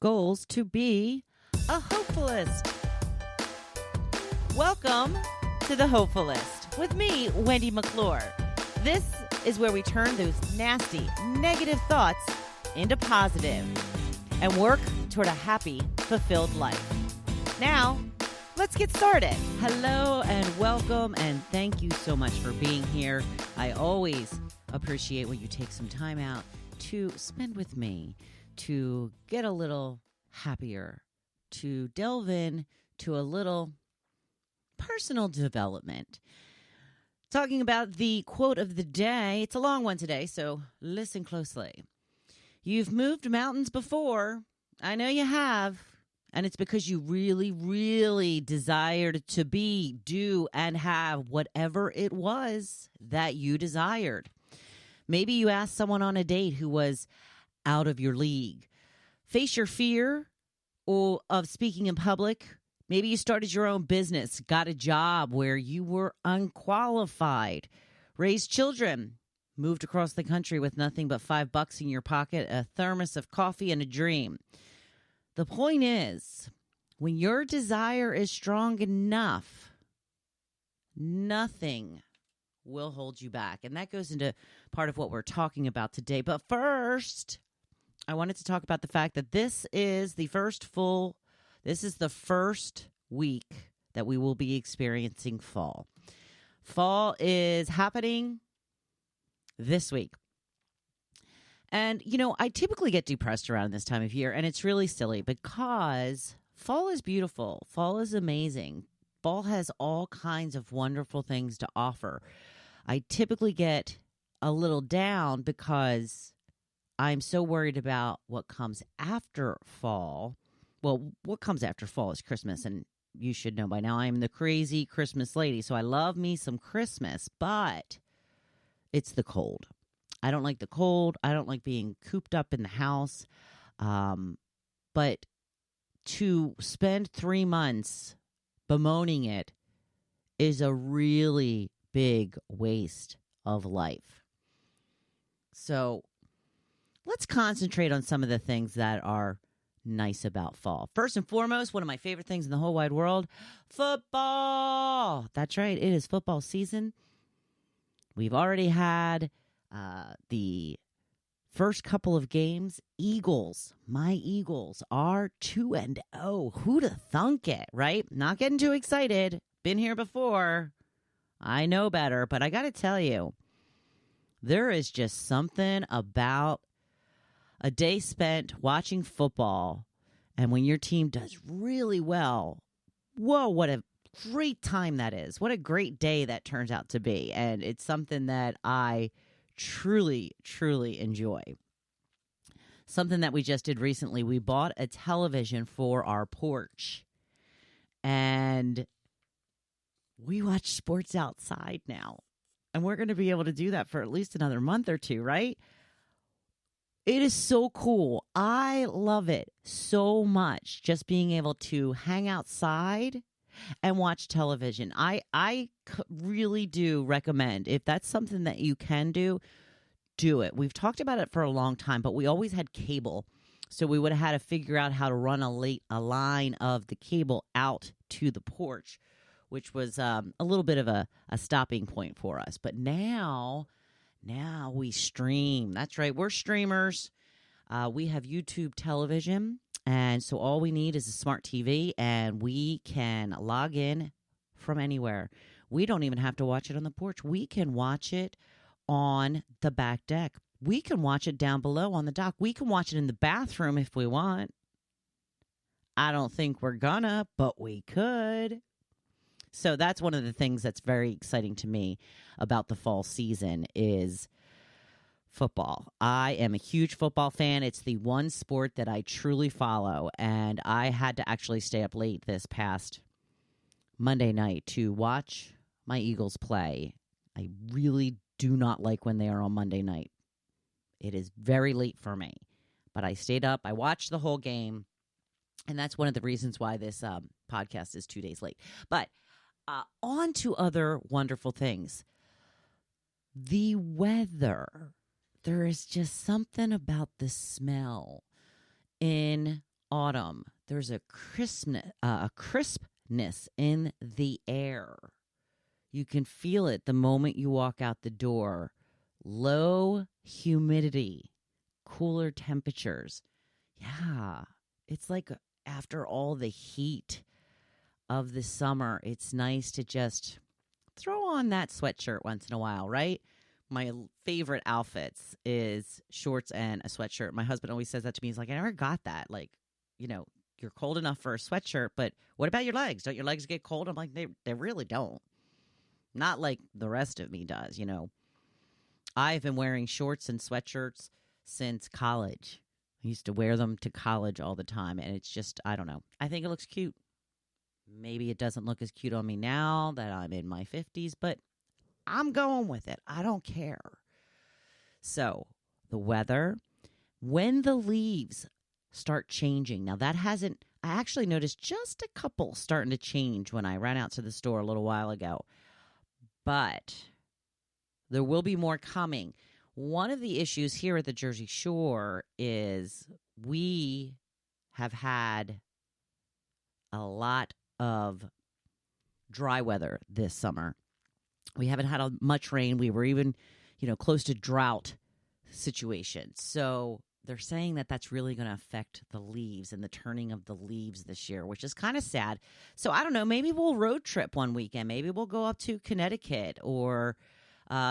goals to be a hopefulist. Welcome to the Hopefulist with me, Wendy McClure. This is where we turn those nasty, negative thoughts into positive and work toward a happy, fulfilled life. Now, let's get started. Hello and welcome, and thank you so much for being here. I always appreciate when you take some time out to spend with me, to get a little happier, to delve in to a little personal development. Talking about the quote of the day. It's a long one today, so listen closely. You've moved mountains before. I know you have. And it's because you really, really desired to be, do, and have whatever it was that you desired. Maybe you asked someone on a date who was out of your league. Face your fear of speaking in public. Maybe you started your own business, got a job where you were unqualified, raised children, moved across the country with nothing but $5 in your pocket, a thermos of coffee, and a dream. The point is, when your desire is strong enough, nothing will hold you back. And that goes into part of what we're talking about today. But first, I wanted to talk about the fact that this is the first week that we will be experiencing fall. Fall is happening this week. And, I typically get depressed around this time of year, and it's really silly because fall is beautiful. Fall is amazing. Fall has all kinds of wonderful things to offer. I typically get a little down because I'm so worried about what comes after fall. Well, what comes after fall is Christmas, and you should know by now I'm the crazy Christmas lady, so I love me some Christmas, but it's the cold. I don't like the cold. I don't like being cooped up in the house. But to spend 3 months bemoaning it is a really big waste of life. So let's concentrate on some of the things that are nice about fall. First and foremost, one of my favorite things in the whole wide world, football. That's right. It is football season. We've already had the first couple of games. My Eagles are 2-0. Who'd have thunk it, right? Not getting too excited. Been here before. I know better, but I got to tell you, there is just something about a day spent watching football, and when your team does really well, whoa, what a great time that is. What a great day that turns out to be. And it's something that I truly, truly enjoy. Something that we just did recently, we bought a television for our porch, and we watch sports outside now. And we're going to be able to do that for at least another month or two, right? It is so cool. I love it so much, just being able to hang outside and watch television. I really do recommend, if that's something that you can do it. We've talked about it for a long time, but we always had cable. So we would have had to figure out how to run a line of the cable out to the porch, which was a little bit of a stopping point for us. But now we stream. That's right. We're streamers. We have YouTube television. And so all we need is a smart TV, and we can log in from anywhere. We don't even have to watch it on the porch. We can watch it on the back deck. We can watch it down below on the dock. We can watch it in the bathroom if we want. I don't think we're gonna, but we could. So that's one of the things that's very exciting to me about the fall season is football. I am a huge football fan. It's the one sport that I truly follow, and I had to actually stay up late this past Monday night to watch my Eagles play. I really do not like when they are on Monday night. It is very late for me, but I stayed up. I watched the whole game, and that's one of the reasons why this podcast is 2 days late. But on to other wonderful things. The weather. There is just something about the smell in autumn. There's a crispness in the air. You can feel it the moment you walk out the door. Low humidity, cooler temperatures. Yeah, it's like after all the heat of the summer, it's nice to just throw on that sweatshirt once in a while, right? My favorite outfits is shorts and a sweatshirt. My husband always says that to me. He's like, I never got that. Like, you're cold enough for a sweatshirt, but what about your legs? Don't your legs get cold? I'm like, they really don't. Not like the rest of me does, I've been wearing shorts and sweatshirts since college. I used to wear them to college all the time, and it's just, I don't know. I think it looks cute. Maybe it doesn't look as cute on me now that I'm in my 50s, but I'm going with it. I don't care. So, the weather, when the leaves start changing. Now, I actually noticed just a couple starting to change when I ran out to the store a little while ago. But there will be more coming. One of the issues here at the Jersey Shore is we have had a lot of dry weather this summer. We haven't had much rain. We were even, close to drought situations. So they're saying that that's really going to affect the leaves and the turning of the leaves this year, which is kind of sad. So I don't know. Maybe we'll road trip one weekend. Maybe we'll go up to Connecticut or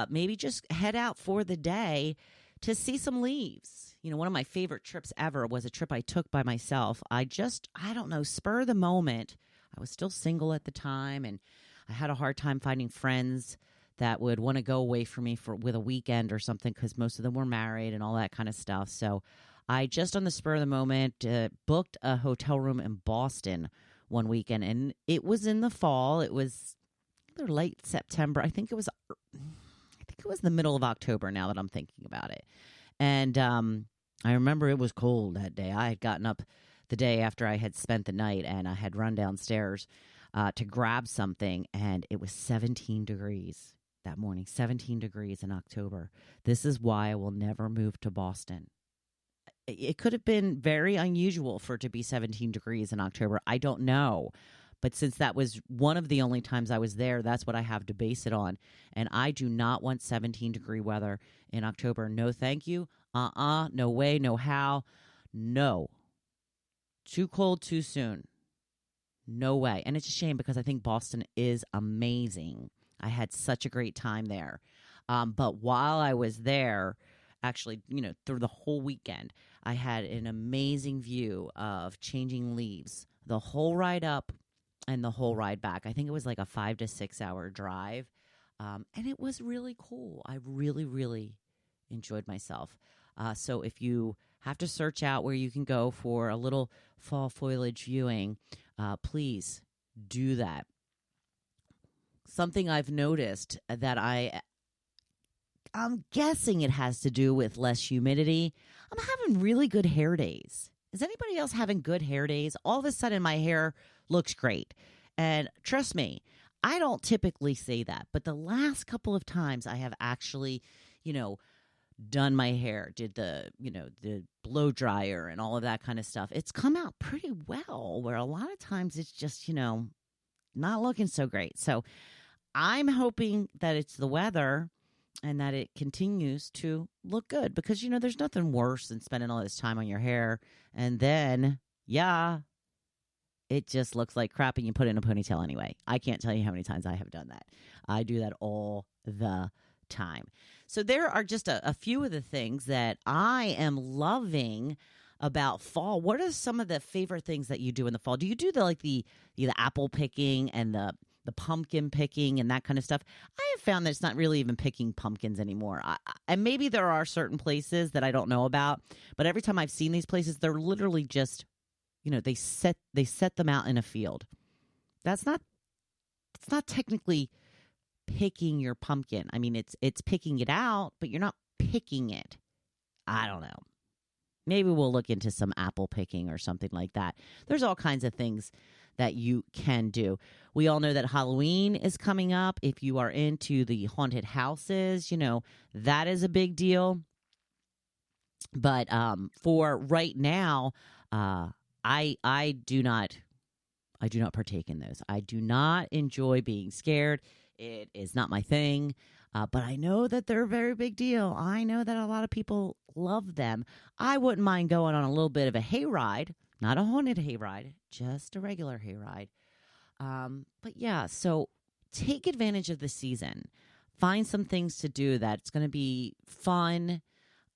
maybe just head out for the day to see some leaves. One of my favorite trips ever was a trip I took by myself. I don't know, spur of the moment. I was still single at the time, and I had a hard time finding friends that would want to go away from me with a weekend or something because most of them were married and all that kind of stuff. So I just on the spur of the moment booked a hotel room in Boston one weekend, and it was in the fall. It was either late September. I think it was the middle of October now that I'm thinking about it. And I remember it was cold that day. I had gotten up the day after I had spent the night, and I had run downstairs to grab something, and it was 17 degrees that morning, 17 degrees in October. This is why I will never move to Boston. It could have been very unusual for it to be 17 degrees in October. I don't know. But since that was one of the only times I was there, that's what I have to base it on. And I do not want 17-degree weather in October. No, thank you. No way, no how. No. Too cold, too soon. No way. And it's a shame because I think Boston is amazing. I had such a great time there. But while I was there, actually, through the whole weekend, I had an amazing view of changing leaves the whole ride up and the whole ride back. I think it was like a 5 to 6 hour drive. And it was really cool. I really, really enjoyed myself. So if you have to search out where you can go for a little fall foliage viewing, please do that. Something I've noticed that I'm guessing it has to do with less humidity. I'm having really good hair days. Is anybody else having good hair days? All of a sudden my hair looks great. And trust me, I don't typically say that, but the last couple of times I have actually, done my hair, did the blow dryer and all of that kind of stuff. It's come out pretty well, where a lot of times it's just, not looking so great. So I'm hoping that it's the weather and that it continues to look good because, there's nothing worse than spending all this time on your hair and then, it just looks like crap and you put it in a ponytail anyway. I can't tell you how many times I have done that. I do that all the time. So there are just a few of the things that I am loving about fall. What are some of the favorite things that you do in the fall? Do you do the apple picking and the pumpkin picking and that kind of stuff? I have found that it's not really even picking pumpkins anymore. And maybe there are certain places that I don't know about, but every time I've seen these places, they're literally just, they set them out in a field. It's not technically picking your pumpkin. I mean, it's picking it out, but you're not picking it. I don't know. Maybe we'll look into some apple picking or something like that. There's all kinds of things that you can do. We all know that Halloween is coming up. If you are into the haunted houses, that is a big deal. But for right now, I do not partake in those. I do not enjoy being scared. It is not my thing. But I know that they're a very big deal. I know that a lot of people love them. I wouldn't mind going on a little bit of a hayride, not a haunted hayride, just a regular hayride. But yeah, so take advantage of the season. Find some things to do that's going to be fun.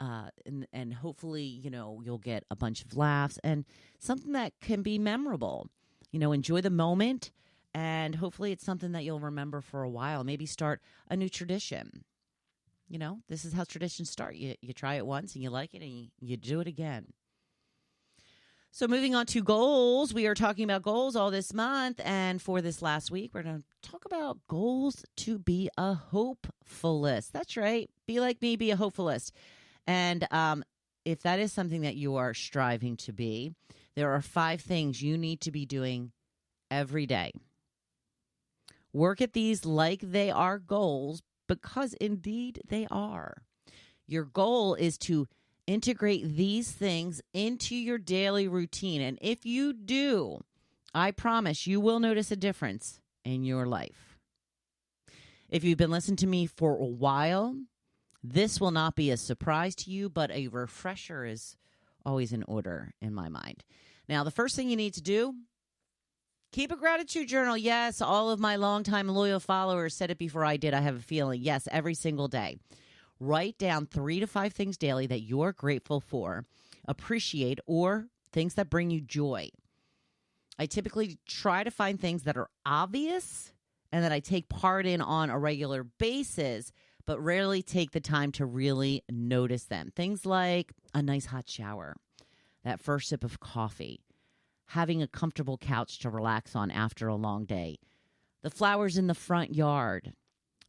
And hopefully, you'll get a bunch of laughs and something that can be memorable. Enjoy the moment, and hopefully it's something that you'll remember for a while. Maybe start a new tradition. This is how traditions start. You try it once and you like it, and you do it again. So moving on to goals, we are talking about goals all this month. And for this last week, we're going to talk about goals to be a hopefulist. That's right. Be like me, be a hopefulist. And if that is something that you are striving to be, there are 5 things you need to be doing every day. Work at these like they are goals, because indeed they are. Your goal is to integrate these things into your daily routine. And if you do, I promise you will notice a difference in your life. If you've been listening to me for a while, this will not be a surprise to you, but a refresher is always in order in my mind. Now, the first thing you need to do, keep a gratitude journal. Yes, all of my longtime loyal followers said it before I did. I have a feeling. Yes, every single day. Write down 3 to 5 things daily that you're grateful for, appreciate, or things that bring you joy. I typically try to find things that are obvious and that I take part in on a regular basis, but rarely take the time to really notice them. Things like a nice hot shower, that first sip of coffee, having a comfortable couch to relax on after a long day, the flowers in the front yard,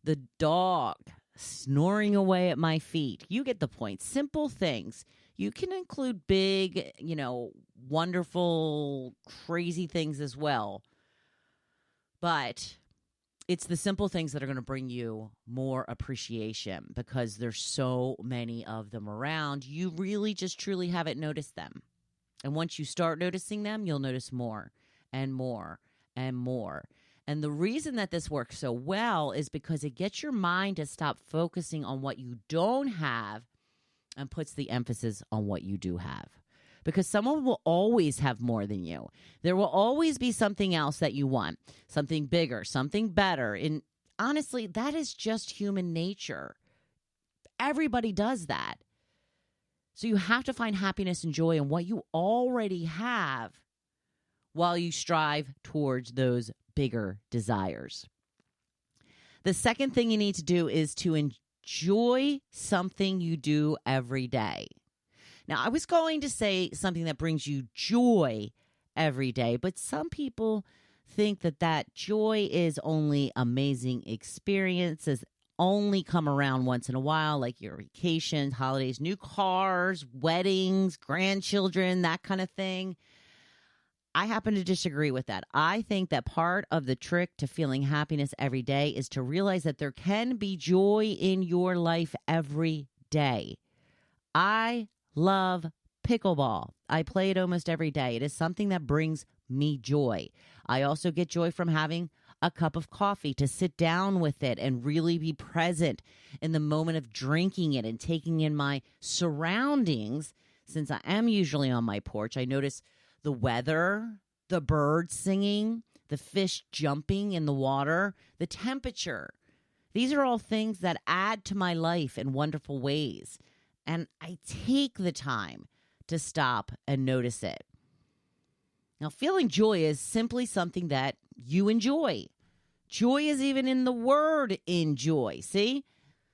the dog snoring away at my feet. You get the point. Simple things. You can include big, wonderful, crazy things as well. But it's the simple things that are going to bring you more appreciation, because there's so many of them around. You really just truly haven't noticed them. And once you start noticing them, you'll notice more and more and more. And the reason that this works so well is because it gets your mind to stop focusing on what you don't have and puts the emphasis on what you do have. Because someone will always have more than you. There will always be something else that you want, something bigger, something better. And honestly, that is just human nature. Everybody does that. So you have to find happiness and joy in what you already have while you strive towards those bigger desires. The second thing you need to do is to enjoy something you do every day. Now, I was going to say something that brings you joy every day, but some people think that joy is only amazing experiences, only come around once in a while, like your vacations, holidays, new cars, weddings, grandchildren, that kind of thing. I happen to disagree with that. I think that part of the trick to feeling happiness every day is to realize that there can be joy in your life every day. I love pickleball. I play it almost every day. It is something that brings me joy. I also get joy from having a cup of coffee, to sit down with it and really be present in the moment of drinking it and taking in my surroundings. Since I am usually on my porch, I notice the weather, the birds singing, the fish jumping in the water, the temperature. These are all things that add to my life in wonderful ways. And I take the time to stop and notice it. Now, feeling joy is simply something that you enjoy. Joy is even in the word enjoy, see?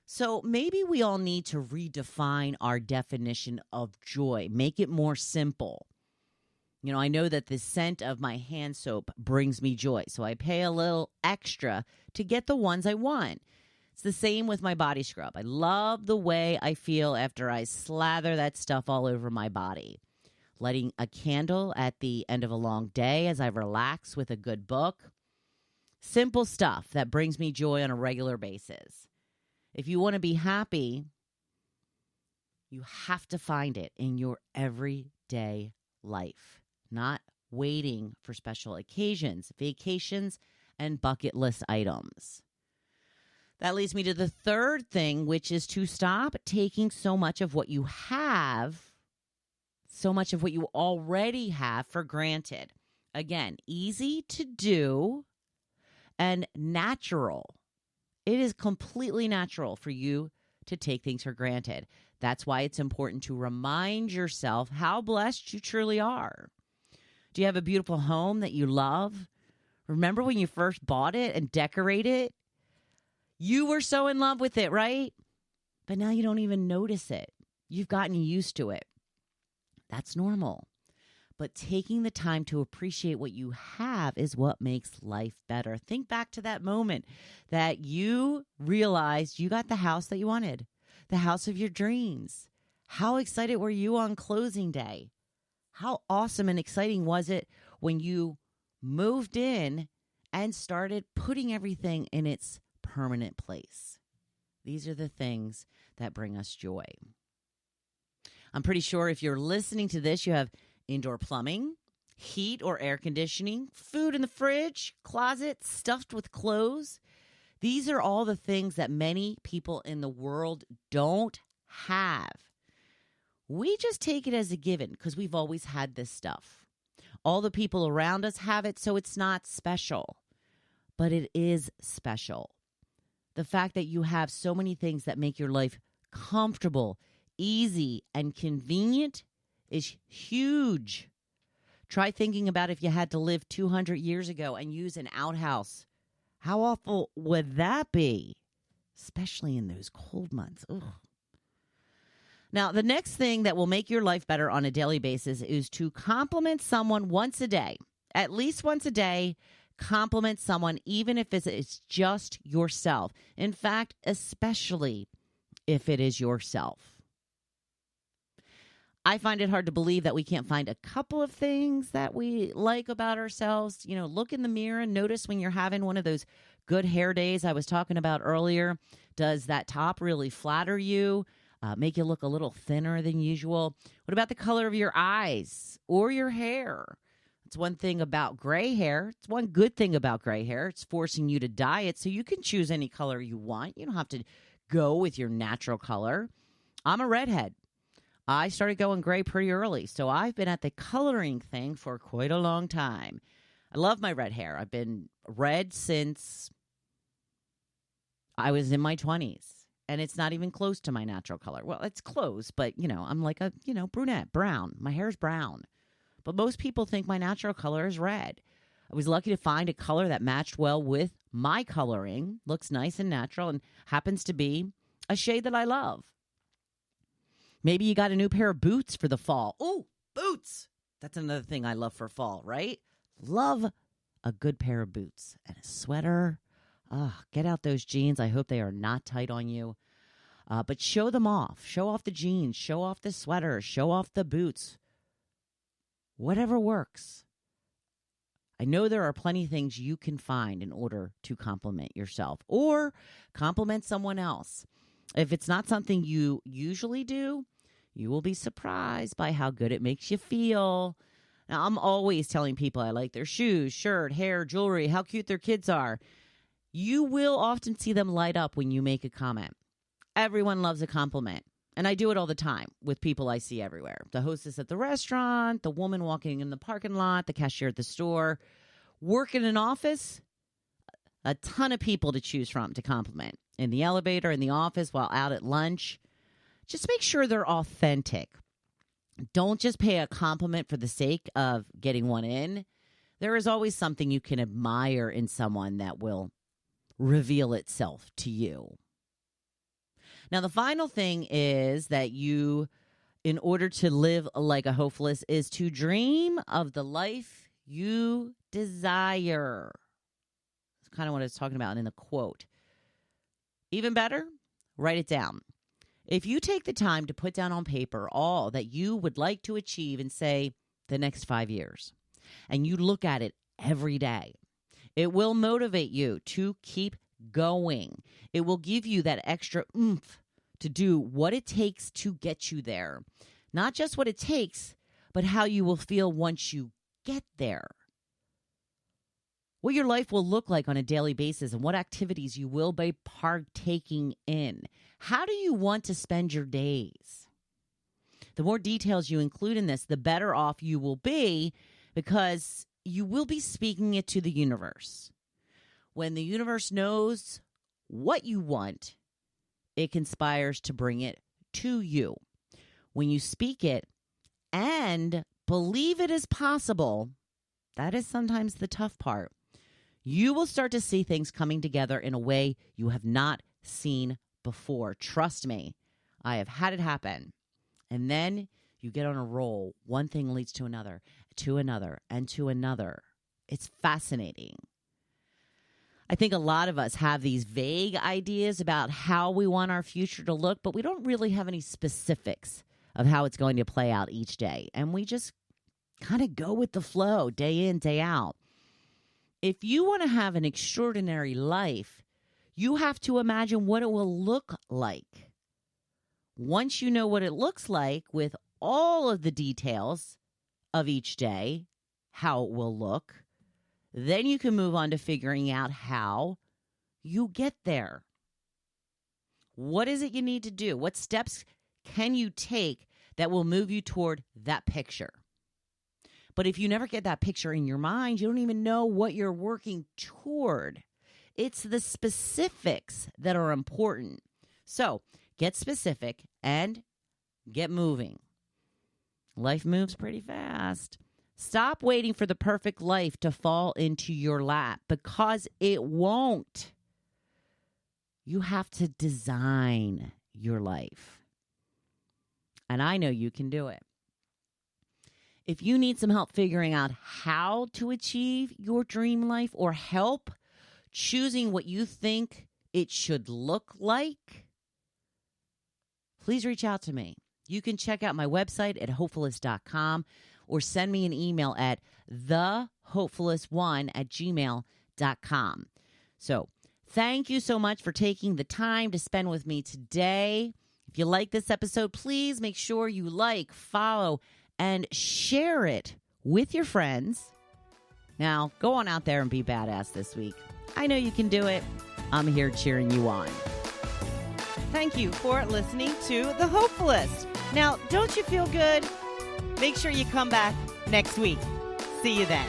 So maybe we all need to redefine our definition of joy, make it more simple. I know that the scent of my hand soap brings me joy, so I pay a little extra to get the ones I want. It's the same with my body scrub. I love the way I feel after I slather that stuff all over my body. Lighting a candle at the end of a long day as I relax with a good book. Simple stuff that brings me joy on a regular basis. If you want to be happy, you have to find it in your everyday life. not waiting for special occasions, vacations, and bucket list items. That leads me to the third thing, which is to stop taking so much of what you have, so much of what you already have for granted. Again, easy to do and natural. It is completely natural for you to take things for granted. That's why it's important to remind yourself how blessed you truly are. Do you have a beautiful home that you love? Remember when you first bought it and decorated it? You were so in love with it, right? But now you don't even notice it. You've gotten used to it. That's normal. But taking the time to appreciate what you have is what makes life better. Think back to that moment that you realized you got the house that you wanted, the house of your dreams. How excited were you on closing day? How awesome and exciting was it when you moved in and started putting everything in its permanent place? These are the things that bring us joy. I'm pretty sure if you're listening to this, you have indoor plumbing, heat or air conditioning, food in the fridge, closet stuffed with clothes. These are all the things that many people in the world don't have. We just take it as a given because we've always had this stuff. All the people around us have it, so it's not special. But it is special. The fact that you have so many things that make your life comfortable, easy, and convenient is huge. Try thinking about if you had to live 200 years ago and use an outhouse. How awful would that be? Especially in those cold months. Ugh. Now, the next thing that will make your life better on a daily basis is to compliment someone once a day. At least once a day, compliment someone, even if it's just yourself. In fact, especially if it is yourself. I find it hard to believe that we can't find a couple of things that we like about ourselves. Look in the mirror and notice when you're having one of those good hair days I was talking about earlier. Does that top really flatter you? Make you look a little thinner than usual? What about the color of your eyes or your hair? It's one thing about gray hair. It's one good thing about gray hair. It's forcing you to dye it so you can choose any color you want. You don't have to go with your natural color. I'm a redhead. I started going gray pretty early, so I've been at the coloring thing for quite a long time. I love my red hair. I've been red since I was in my 20s, and it's not even close to my natural color. Well, it's close, but, I'm like a, brunette, brown. My hair's brown. But most people think my natural color is red. I was lucky to find a color that matched well with my coloring, looks nice and natural, and happens to be a shade that I love. Maybe you got a new pair of boots for the fall. Ooh, boots. That's another thing I love for fall, right? Love a good pair of boots and a sweater. Get out those jeans. I hope they are not tight on you. But show them off. Show off the jeans. Show off the sweater. Show off the boots. Whatever works. I know there are plenty of things you can find in order to compliment yourself or compliment someone else. If it's not something you usually do, you will be surprised by how good it makes you feel. Now, I'm always telling people I like their shoes, shirt, hair, jewelry, how cute their kids are. You will often see them light up when you make a comment. Everyone loves a compliment. And I do it all the time with people I see everywhere. The hostess at the restaurant, the woman walking in the parking lot, the cashier at the store. Work in an office, a ton of people to choose from to compliment. In the elevator, in the office, while out at lunch. Just make sure they're authentic. Don't just pay a compliment for the sake of getting one in. There is always something you can admire in someone that will reveal itself to you. Now, the final thing is that you, in order to live like a hopefulist, is to dream of the life you desire. That's kind of what I was talking about in the quote. Even better, write it down. If you take the time to put down on paper all that you would like to achieve in, say, the next 5 years, and you look at it every day, it will motivate you to keep going. It will give you that extra oomph to do what it takes to get you there. Not just what it takes, but how you will feel once you get there. What your life will look like on a daily basis and what activities you will be partaking in. How do you want to spend your days? The more details you include in this, the better off you will be, because you will be speaking it to the universe. When the universe knows what you want, it conspires to bring it to you. When you speak it and believe it is possible, that is sometimes the tough part. You will start to see things coming together in a way you have not seen before. Trust me, I have had it happen. And then you get on a roll. One thing leads to another, and to another. It's fascinating. I think a lot of us have these vague ideas about how we want our future to look, but we don't really have any specifics of how it's going to play out each day. And we just kind of go with the flow day in, day out. If you want to have an extraordinary life, you have to imagine what it will look like. Once you know what it looks like with all of the details of each day, how it will look, then you can move on to figuring out how you get there. What is it you need to do? What steps can you take that will move you toward that picture? But if you never get that picture in your mind, you don't even know what you're working toward. It's the specifics that are important. So get specific and get moving. Life moves pretty fast. Stop waiting for the perfect life to fall into your lap, because it won't. You have to design your life. And I know you can do it. If you need some help figuring out how to achieve your dream life, or help choosing what you think it should look like, please reach out to me. You can check out my website at hopefulist.com or send me an email at thehopefulist1@gmail.com. So thank you so much for taking the time to spend with me today. If you like this episode, please make sure you like, follow, and share it with your friends. Now, go on out there and be badass this week. I know you can do it. I'm here cheering you on. Thank you for listening to The Hopefulist. Now, don't you feel good? Make sure you come back next week. See you then.